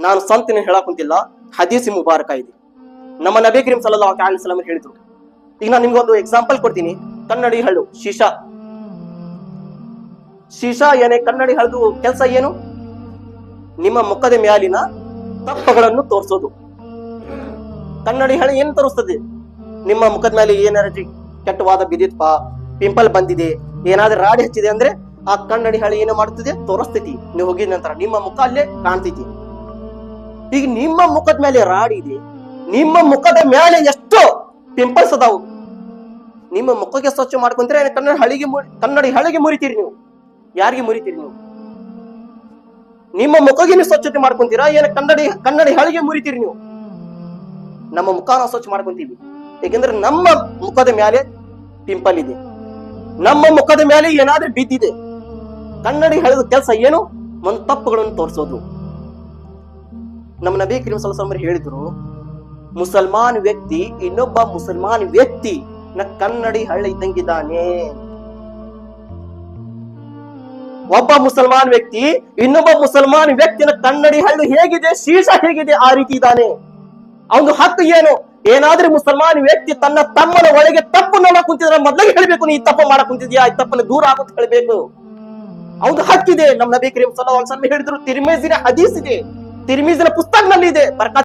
ನಾನು ಸಂತಿನ ಹೇಳಕ್ ಕುಂತಿಲ್ಲ, ಹದೀಸ್ ಮುಬಾರಕ ಇದೆ. ನಮ್ಮ ನಬಿ ಕರೀಂ ಸಲ್ಲಲ್ಲಾಹು ಅಲೈಹಿ ವಸಲ್ಲಂ ಹೇಳಿದ್ರು. ಈಗ ನಾನು ನಿಮ್ಗೆ ಒಂದು ಎಕ್ಸಾಂಪಲ್ ಕೊಡ್ತೀನಿ. ಕನ್ನಡಿ ಹಳ್ಳು ಶೀಶಾ ಏನೇ ಕನ್ನಡಿ ಹಳ್ದು ಕೆಲಸ ಏನು? ನಿಮ್ಮ ಮುಖದ ಮ್ಯಾಲಿನ ತಪ್ಪಗಳನ್ನು ತೋರಿಸೋದು. ಕನ್ನಡಿ ಹಳ್ಳಿ ಏನ್ ತೋರಿಸ್ತದೆ? ನಿಮ್ಮ ಮುಖದ ಮೇಲೆ ಏನಾರ ಕೆಟ್ಟವಾದ ಬಿದ್ದಿತ್ಪ, ಪಿಂಪಲ್ ಬಂದಿದೆ, ಏನಾದ್ರೂ ರಾಡಿ ಹಚ್ಚಿದೆ ಅಂದ್ರೆ ಆ ಕನ್ನಡಿ ಹಳ್ಳಿ ಏನು ಮಾಡ್ತದೆ? ತೋರಿಸ್ತೈತಿ. ನೀವು ಹೋಗಿದ ನಂತರ ನಿಮ್ಮ ಮುಖ ಅಲ್ಲೇ ಕಾಣ್ತೈತಿ. ಈಗ ನಿಮ್ಮ ಮುಖದ ಮೇಲೆ ರಾಡಿ ಇದೆ, ನಿಮ್ಮ ಮುಖದ ಮೇಲೆ ಎಷ್ಟು ಪಿಂಪಲ್ಸ್ ಅದಾವು. ನಿಮ್ಮ ಮುಖಕ್ಕೆ ಸ್ವಚ್ಛ ಮಾಡ್ಕೊಂತೀರ, ಕನ್ನಡಿ ಹಳಿಗೆ ಮುರಿತೀರಿ ನೀವು? ಯಾರಿಗೆ ಮುರಿತೀರಿ ನೀವು? ನಿಮ್ಮ ಮುಖಗೆ ನೀವು ಸ್ವಚ್ಛತೆ ಮಾಡ್ಕೊಂತೀರಾ, ಏನ ಕನ್ನಡಿ ಹಳಿಗೆ ಮುರಿತೀರಿ ನೀವು? ನಮ್ಮ ಮುಖ ನಾವು ಸ್ವಚ್ಛ ಮಾಡ್ಕೊಂತೀವಿ, ಯಾಕೆಂದ್ರೆ ನಮ್ಮ ಮುಖದ ಮೇಲೆ ಪಿಂಪಲ್ ಇದೆ, ನಮ್ಮ ಮುಖದ ಮೇಲೆ ಏನಾದ್ರೂ ಬಿದ್ದಿದೆ. ಕನ್ನಡಿ ಹಳೆದ ಕೆಲಸ ಏನು? ಒಂದು ತಪ್ಪುಗಳನ್ನು ತೋರಿಸೋದು. ನಮ್ಮ ನಬಿ ಕರೀಂ ಸಲ್ಲಲ್ಲಾಹು ಅಲೈಹಿ ವಸಲ್ಲಂ ಹೇಳಿದ್ರು, ಮುಸಲ್ಮಾನ್ ವ್ಯಕ್ತಿ ಇನ್ನೊಬ್ಬ ಮುಸಲ್ಮಾನ್ ವ್ಯಕ್ತಿ ಕನ್ನಡಿ ಹಳ್ಳ ಇದ್ದಂಗಿದ್ದಾನೆ. ಒಬ್ಬ ಮುಸಲ್ಮಾನ್ ವ್ಯಕ್ತಿ ಇನ್ನೊಬ್ಬ ಮುಸಲ್ಮಾನ್ ವ್ಯಕ್ತಿನ ಕನ್ನಡಿ ಹಳ್ಳು ಹೇಗಿದೆ, ಶೀಶಾ ಹೇಗಿದೆ, ಆ ರೀತಿ ಇದ್ದಾನೆ. ಅವನು ಹಕ್ಕು ಏನು? ಏನಾದ್ರೂ ಮುಸಲ್ಮಾನ್ ವ್ಯಕ್ತಿ ತನ್ನ ತಮ್ಮನ ಒಳಗೆ ತಪ್ಪು ನೋಡಕ್ ಕುಂತಿದ್ರೆ ಮೊದಲಿಗೆ ಹೇಳ್ಬೇಕು, ನೀ ತಪ್ಪು ಮಾಡಕ್ ಕುಂತಿದ್ಯಾ, ಈ ತಪ್ಪನ್ನು ದೂರ ಆಗುತ್ತೆ ಹೇಳ್ಬೇಕು. ಅವನು ಹಕ್ಕಿದೆ. ನಮ್ಮ ನಬಿ ಕರೀಂ ಸಲ್ಲಲ್ಲಾಹು ಅಲೈಹಿ ವಸಲ್ಲಂ ಹೇಳಿದ್ರು, ತಿರ್ಮಿಜಿನ ಹದೀಸ್ ಇದೆ, ತಿರ್ಮಿಜಿನ ಪುಸ್ತಕದಲ್ಲಿ ಇದೆ.